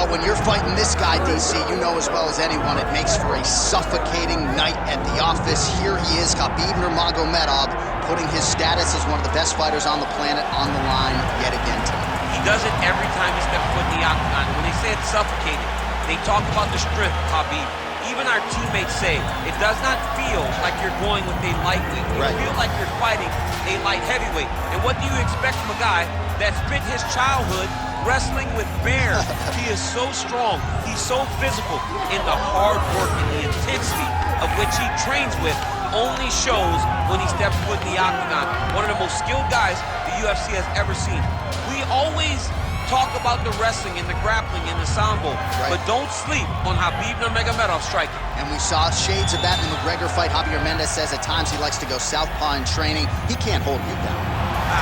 Well, when you're fighting this guy, DC, you know as well as anyone, it makes for a suffocating night at the office. Here he is, Khabib Nurmagomedov, putting his status as one of the best fighters on the planet on the line yet again tonight. He does it every time he steps foot in the octagon. When they say it's suffocating, they talk about the strength, Khabib. Even our teammates say it does not feel like you're going with a lightweight. You feel like you're fighting a light heavyweight. And what do you expect from a guy that spent his childhood wrestling with bears? He is so strong, he's so physical, and the hard work and the intensity of which he trains with only shows when he steps foot in the octagon. One of the most skilled guys the UFC has ever seen. We always talk about the wrestling and the grappling and the sambo, but don't sleep on Khabib Nurmagomedov striking. And we saw shades of that in the McGregor fight. Javier Mendez says at times he likes to go southpaw in training. He can't hold you down.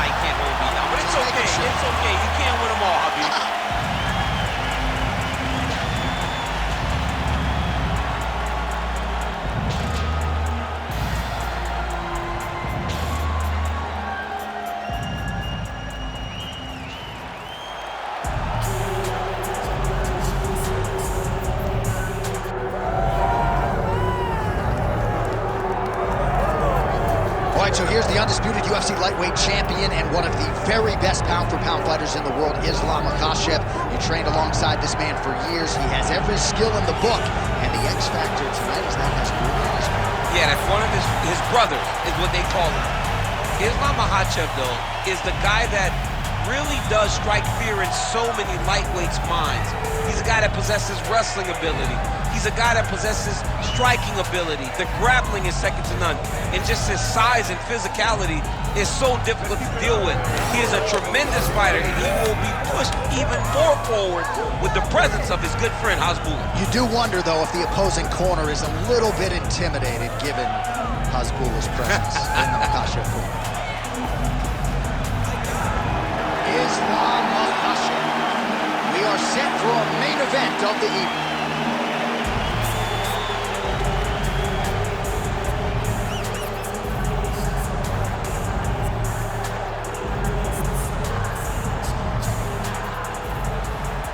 He can't hold me down, but it's okay. It's okay. You can't win them all, Khabib. So here's the undisputed UFC lightweight champion and one of the very best pound-for-pound fighters in the world, Islam Makhachev. You trained alongside this man for years. He has every skill in the book, and the X factor tonight is that has proven his way. Yeah, that's one of his brothers, is what they call him. Islam Makhachev, though, is the guy that really does strike fear in so many lightweights' minds. He's a guy that possesses wrestling ability. He's a guy that possesses striking ability. The grappling is second to none. And just his size and physicality is so difficult to deal with. He is a tremendous fighter, and he will be pushed even more forward with the presence of his good friend, Hasbulla. You do wonder, though, if the opposing corner is a little bit intimidated given Hasbulla's presence in the Makhachev corner. Islam Makhachev. We are set for our main event of the evening.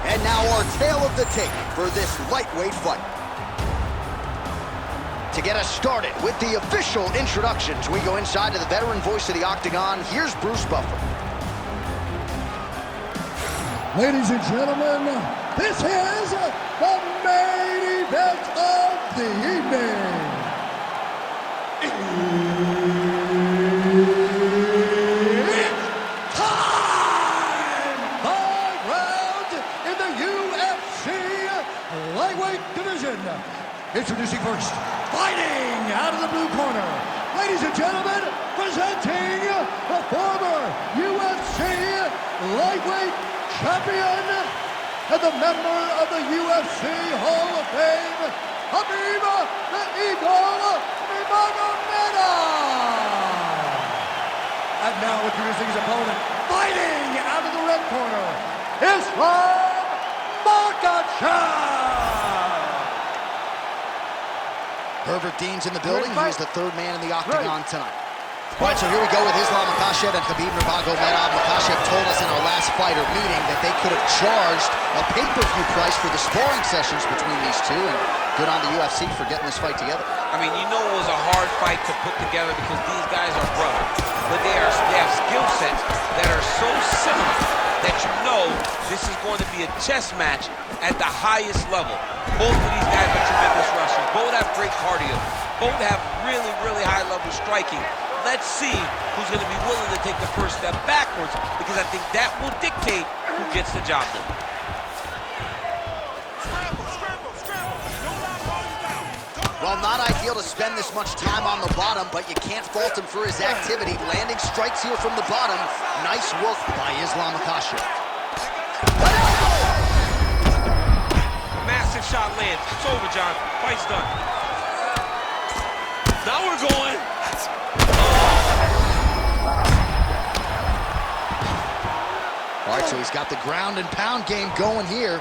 And now our tale of the tape for this lightweight fight. To get us started with the official introductions, we go inside to the veteran voice of the Octagon. Here's Bruce Buffer. Ladies and gentlemen, this is the main event of the evening. It's time! 5 rounds in the UFC lightweight division. Introducing first, fighting out of the blue corner. Ladies and gentlemen, presenting the former UFC lightweight champion and the member of the UFC Hall of Fame, Khabib the Eagle Nurmagomedov. And now introducing his opponent, fighting out of the red corner, Islam Makhachev. Herbert Dean's in the building. He's the third man in the Octagon tonight. All right, so here we go with Islam Makhachev and Khabib Nurmagomedov. Makhachev told us in our last fighter meeting that they could have charged a pay-per-view price for the sparring sessions between these two, and good on the UFC for getting this fight together. I mean, you know it was a hard fight to put together because these guys are brothers, but they have skill sets that are so similar that you know this is going to be a chess match at the highest level. Both of these guys are tremendous wrestlers. Both have great cardio. Both have really, really high-level striking. Let's see who's going to be willing to take the first step backwards, because I think that will dictate who gets the job done. Well, not ideal to spend this much time on the bottom, but you can't fault him for his activity. Landing strikes here from the bottom. Nice work by Islam Makhachev. Massive shot lands. It's over, John. Fight's done. Now we're going. All right, so he's got the ground and pound game going here.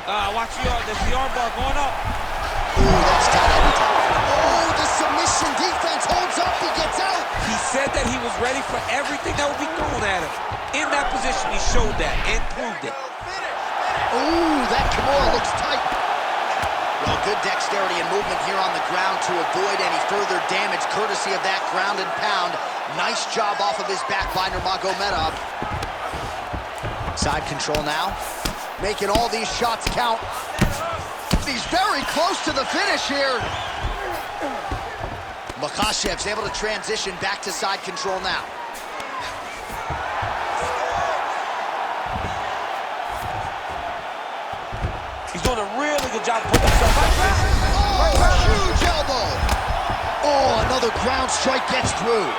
Watch the arm bar going up. Ooh, that's tight every time. Oh, the submission defense holds up. He gets out. He said that he was ready for everything that would be thrown at him. In that position, he showed that and proved it. Ooh, that Kimura looks tight. Well, good dexterity and movement here on the ground to avoid any further damage, courtesy of that ground and pound. Nice job off of his back by Nurmagomedov. Side control now. Making all these shots count. He's very close to the finish here. Makhachev's able to transition back to side control now. He's doing a really good job putting himself in position. Oh, huge elbow. Oh, another ground strike gets through.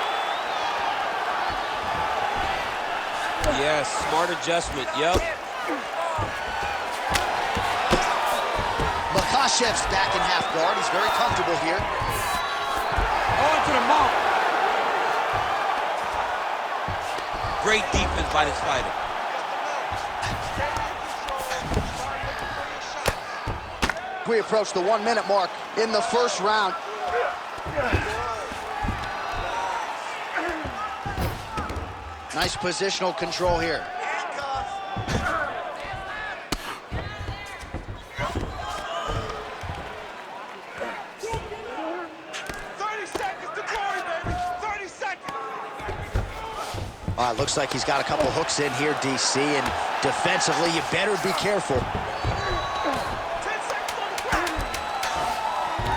Yes, smart adjustment, yep. Makhachev's back in half guard. He's very comfortable here. On to the mount. Great defense by this fighter. We approach the 1 minute mark in the first round. Nice positional control here. All right, looks like he's got a couple hooks in here, DC, and defensively, you better be careful.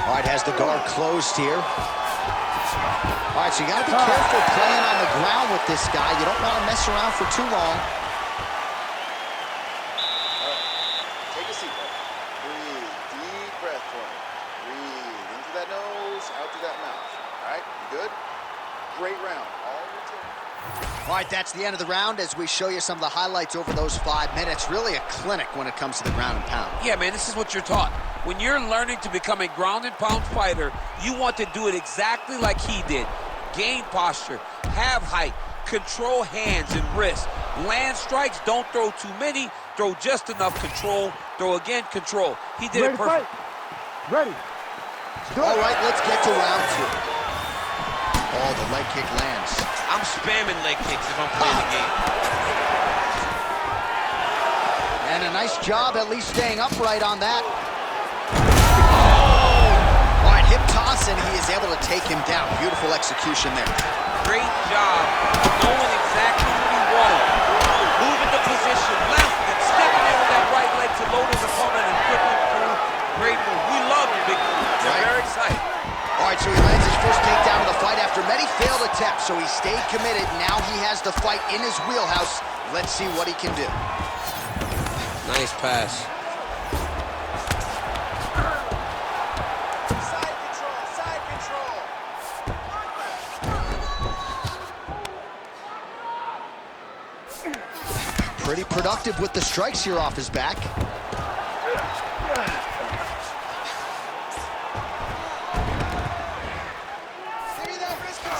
All right, has the guard closed here. All right, so you got to be careful playing on the ground with this guy. You don't want to mess around for too long. Take a seat, buddy. Breathe. Deep breath for me. Breathe into that nose, out through that mouth. All right, you good? Great round. All your turn. All right, that's the end of the round as we show you some of the highlights over those 5 minutes. Really a clinic when it comes to the ground and pound. Yeah, man, this is what you're taught. When you're learning to become a ground and pound fighter, you want to do it exactly like he did. Gain posture, have height, control hands and wrists. Land strikes, don't throw too many, throw just enough, control, throw again, control. He did it perfect. Ready. All right, let's get to round 2. Oh, the leg kick lands. I'm spamming leg kicks if I'm playing the game. And a nice job at least staying upright on that. All right, hip toss, and he is able to take him down. Beautiful execution there. Great job knowing exactly what he wanted. Moving the position left and stepping in with that right leg to load his opponent and put him through. Great move. We love the big move. We're very excited. All right, so he lands his first takedown of the fight after many failed attempts, so he stayed committed. Now he has the fight in his wheelhouse. Let's see what he can do. Nice pass. Side control, side control. Pretty productive with the strikes here off his back.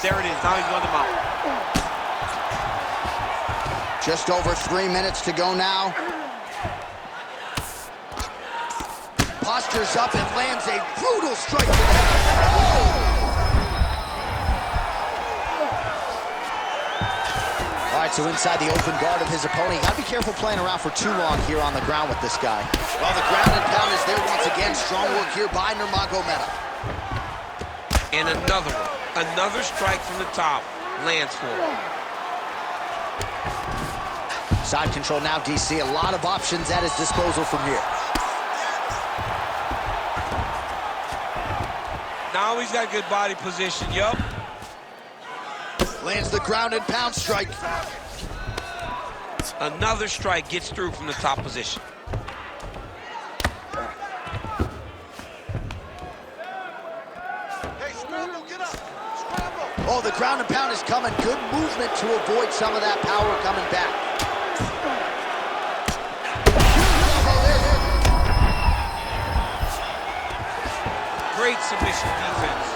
There it is. Now he's on the mount. Just over 3 minutes to go now. Postures up and lands a brutal strike to the head. All right, so inside the open guard of his opponent. You gotta be careful playing around for too long here on the ground with this guy. Well, the ground and pound is there once again. Strong work here by Nurmagomedov. And another one. Another strike from the top. Lands for him. Side control now, DC. A lot of options at his disposal from here. Now he's got good body position, yup. Lands the ground and pound strike. Another strike gets through from the top position. Hey, scramble, get up. Scramble. Oh, the ground and pound is coming. Good movement to avoid some of that power coming back. Great submission defense.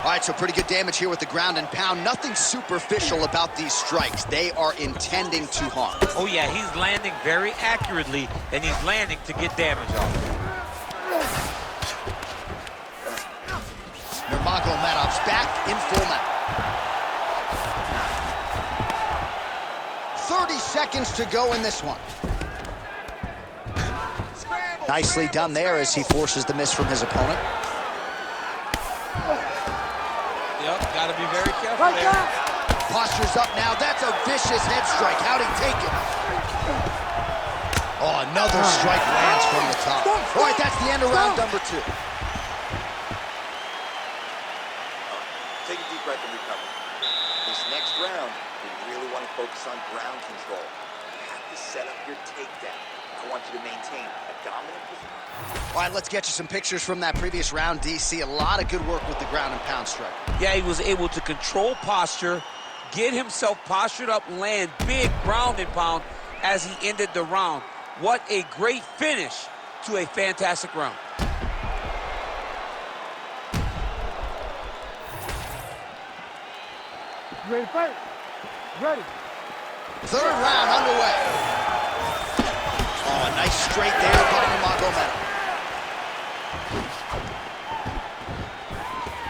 All right, so pretty good damage here with the ground and pound. Nothing superficial about these strikes. They are intending to harm. Oh, yeah, he's landing very accurately, and he's landing to get damage off. Nurmagomedov's back in full mount. 30 seconds to go in this one. Nicely done there as he forces the miss from his opponent. Yep, gotta be very careful there. Posture's up now. That's a vicious head strike. How'd he take it? Oh, another strike lands from the top. All right, that's the end of round number 2. Take a deep breath and recover. This next round, we really want to focus on ground control. You have to set up your takedown. I want you to maintain a dominant position. All right, let's get you some pictures from that previous round, DC. A lot of good work with the ground and pound strike. Yeah, he was able to control posture, get himself postured up, land big ground and pound as he ended the round. What a great finish to a fantastic round. Ready to fight? Ready. Third round underway. Oh, a nice straight there by Nurmagomedov.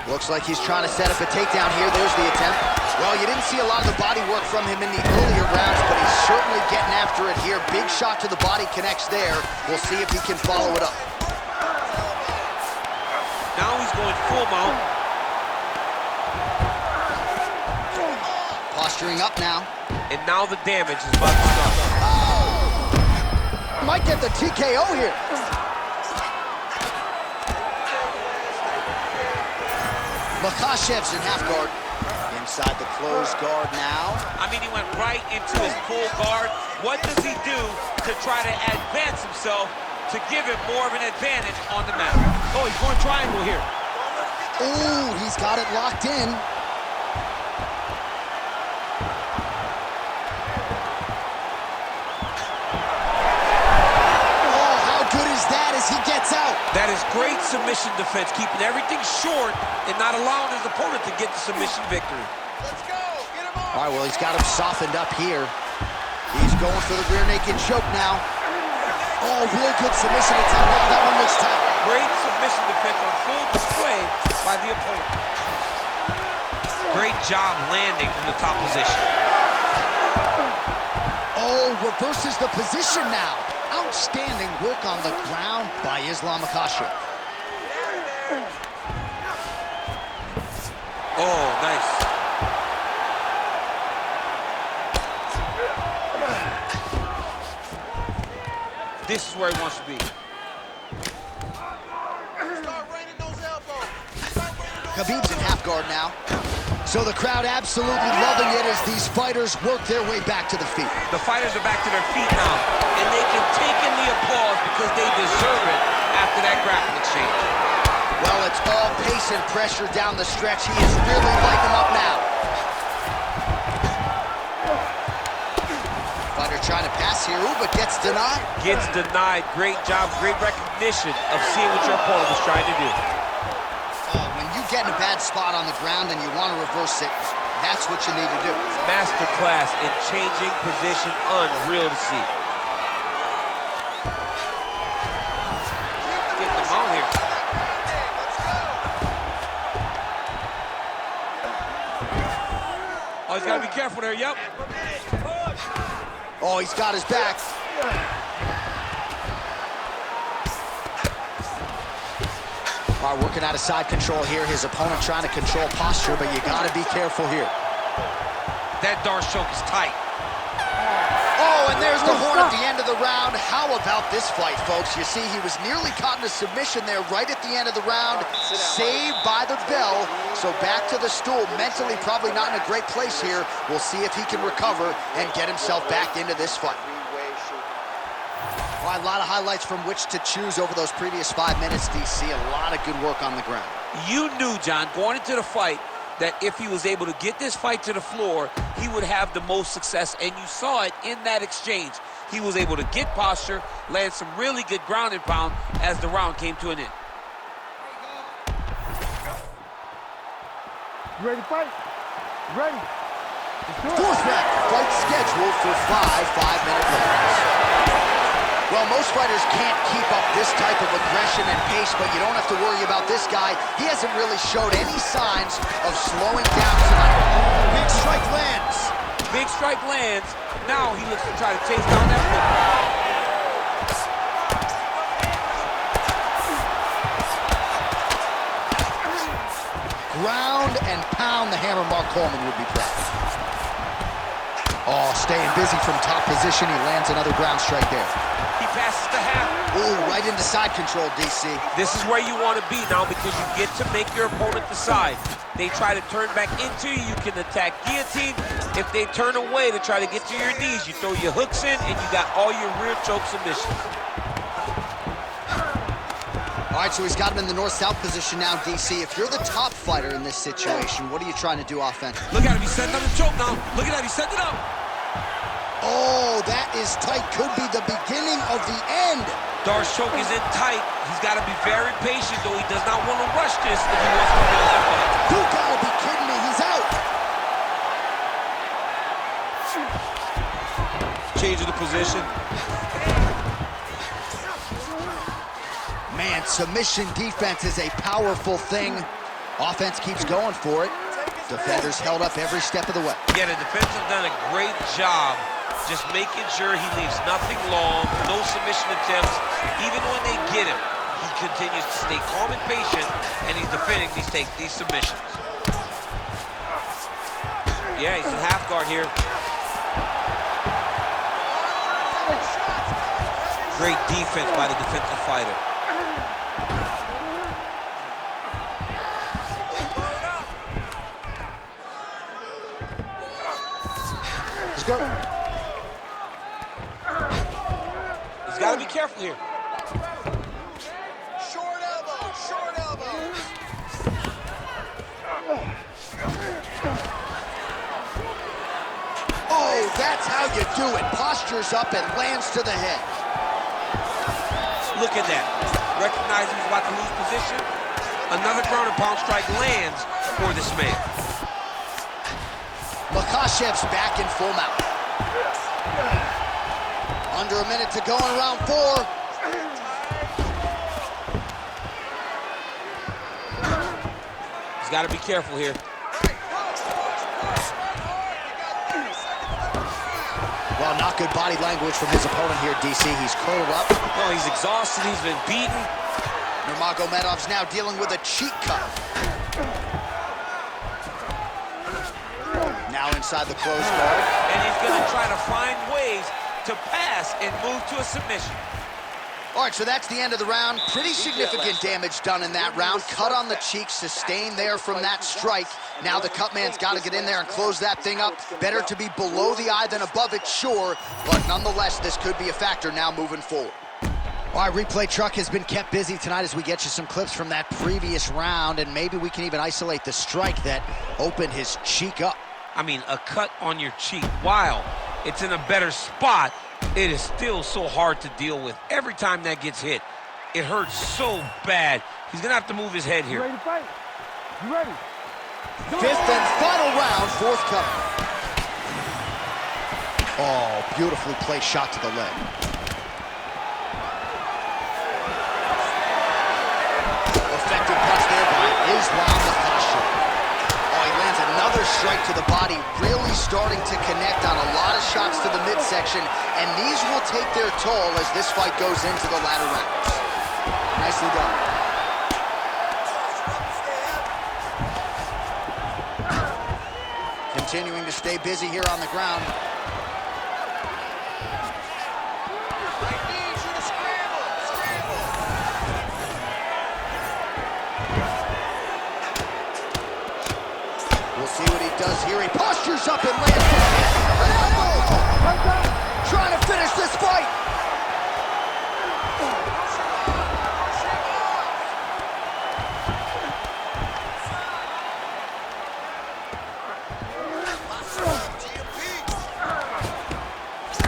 Looks like he's trying to set up a takedown here. There's the attempt. Well, you didn't see a lot of the body work from him in the earlier rounds, but he's certainly getting after it here. Big shot to the body connects there. We'll see if he can follow it up. Now he's going full mount. Posturing up now. And now the damage is about to start. Oh! Might get the TKO here. Makhachev's in half guard. Inside the closed guard now. I mean, he went right into his full guard. What does he do to try to advance himself to give him more of an advantage on the mat? Oh, he's going triangle here. Ooh, he's got it locked in. Oh, how good is that as he gets out? That is great submission defense, keeping everything short and not allowing his opponent to get the submission victory. Let's go! Get him on! All right, well, he's got him softened up here. He's going for the rear naked choke now. Oh, real good submission attempt. Wow, that one looks tight. Great submission defense on full display by the opponent. Great job landing from the top position. Oh, reverses the position now. Outstanding work on the ground by Makhachev. Oh, nice. This is where he wants to be. Khabib's in half guard now. So the crowd absolutely loving it as these fighters work their way back to the feet. The fighters are back to their feet now, and they can take in the applause because they deserve it after that grappling exchange. Well, it's all pace and pressure down the stretch. He is really lighting them up now. Fighter trying to pass here, ooh, but gets denied. Gets denied. Great job, great recognition of seeing what your opponent was trying to do. When you get in a bad spot on the ground and you want to reverse it, that's what you need to do. Masterclass in changing position, unreal to see. Getting them on here. Oh, he's got to be careful there, yep. Oh, he's got his back. All right, working out of side control here. His opponent trying to control posture, but you got to be careful here. That darn choke is tight. Oh, and there's the horn at the end of the round. How about this fight, folks? You see, he was nearly caught in a submission there right at the end of the round. Saved by the bell. So back to the stool. Mentally probably not in a great place here. We'll see if he can recover and get himself back into this fight. Well, a lot of highlights from which to choose over those previous 5 minutes, DC. A lot of good work on the ground. You knew, John, going into the fight, that if he was able to get this fight to the floor, he would have the most success, and you saw it in that exchange. He was able to get posture, land some really good ground and pound as the round came to an end. Ready to fight? Ready. Fourth round, fight scheduled for 5 5-minute rounds. Well, most fighters can't keep up this type of aggression and pace, but you don't have to worry about this guy. He hasn't really showed any signs of slowing down tonight. Big strike lands. big strike lands. Now he looks to try to chase down that football. Ground and pound, the hammer. Mark Coleman would be proud. Oh, staying busy from top position. He lands another ground strike there. He passes the half. Ooh, right into side control, DC. This is where you want to be now because you get to make your opponent decide. They try to turn back into you, you can attack guillotine. If they turn away to try to get to your knees, you throw your hooks in and you got all your rear choke submissions. All right, so he's got him in the north-south position now, DC. If you're the top fighter in this situation, what are you trying to do offensively? Look at him, he's setting up the choke now. Look at that, he's setting it up. Oh, that is tight. Could be the beginning of the end. Dar's choke is in tight. He's got to be very patient, though. He does not want to rush this if he wants to finish the fight. You gotta be kidding me, he's out. Changing the position. Man, submission defense is a powerful thing. Offense keeps going for it. Defenders held up every step of the way. Yeah, the defense have done a great job just making sure he leaves nothing long, no submission attempts. Even when they get him, he continues to stay calm and patient, and he's defending these submissions. Yeah, he's in half guard here. Great defense by the defensive fighter. Let's go. He's got to be careful here. Short elbow, short elbow. Oh, that's how you do it. Postures up and lands to the head. Look at that. Recognizing he's about to lose position. Another ground and pound strike lands for this man. Makhachev's back in full mount. Under a minute to go in round 4. He's got to be careful here. Well, not good body language from his opponent here, DC. He's curled up. Oh, he's exhausted. He's been beaten. Nurmagomedov's now dealing with a cheek cut. Now inside the closed guard. And he's going to try to find ways to pass and move to a submission. All right, so that's the end of the round. Pretty significant damage done in that round. Cut on the cheek, sustained there from that strike. Now the cut man's got to get in there and close that thing up. Better to be below the eye than above it, sure. But nonetheless, this could be a factor now moving forward. All right, replay truck has been kept busy tonight as we get you some clips from that previous round, and maybe we can even isolate the strike that opened his cheek up. I mean, a cut on your cheek, while it's in a better spot, it is still so hard to deal with. Every time that gets hit, it hurts so bad. He's going to have to move his head here. You ready to fight? You ready? Fifth and final round, fourth cover. Oh, beautifully placed shot to the leg. Effective punch there by Islam Makhachev. Oh, he lands another strike to the body, really starting to connect on a lot of shots to the midsection, and these will take their toll as this fight goes into the latter rounds. Nicely done. Continuing to stay busy here on the ground. We'll see what he does here. He postures up and lands the elbow. Trying to finish this fight.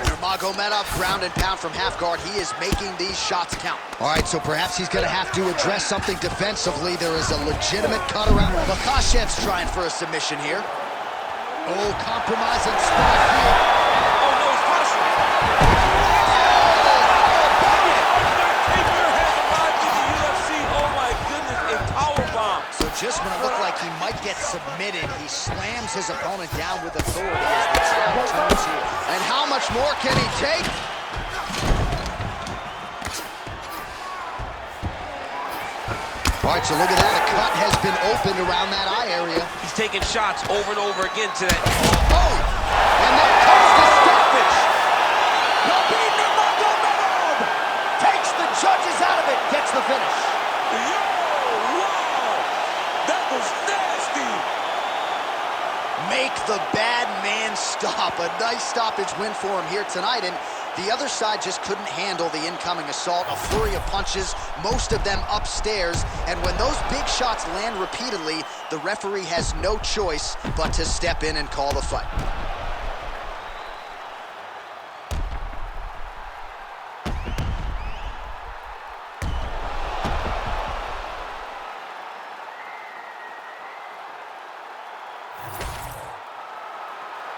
Nurmagomedov, ground and pound from half guard. He is making these shots count. All right, so perhaps he's going to have to address something defensively. There is a legitimate cut around. Makhachev's trying for a submission here. Oh, compromising spot here. Oh, no, it's possible. Take your head to the UFC. Oh, my goodness, a power bomb. So just when it looked like he might get submitted, he slams his opponent down with authority as the tide turns here. And how much more can he take? All right, so look at that. A cut has been opened around that eye area. He's taking shots over and over again to that. Oh! And there comes the stoppage. Khabib Nurmagomedov takes the judges out of it, gets the finish. Wow! That was nasty! Make the bad man stop. A nice stoppage win for him here tonight, and the other side just couldn't handle the incoming assault. A flurry of punches, most of them upstairs, and when those big shots land repeatedly, the referee has no choice but to step in and call the fight.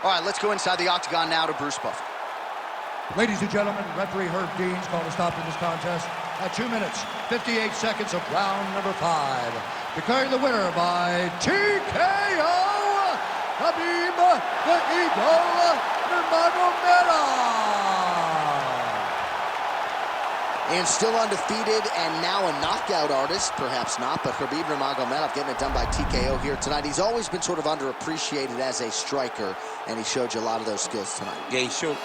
All right, let's go inside the octagon now to Bruce Buffer. Ladies and gentlemen, referee Herb Dean's called a stop to this contest at 2 minutes, 58 seconds of round number 5. Declaring the winner by TKO, Khabib the Eagle Nurmagomedov. And still undefeated and now a knockout artist, perhaps not, but Khabib Nurmagomedov getting it done by TKO here tonight. He's always been sort of underappreciated as a striker, and he showed you a lot of those skills tonight. Yeah, he showed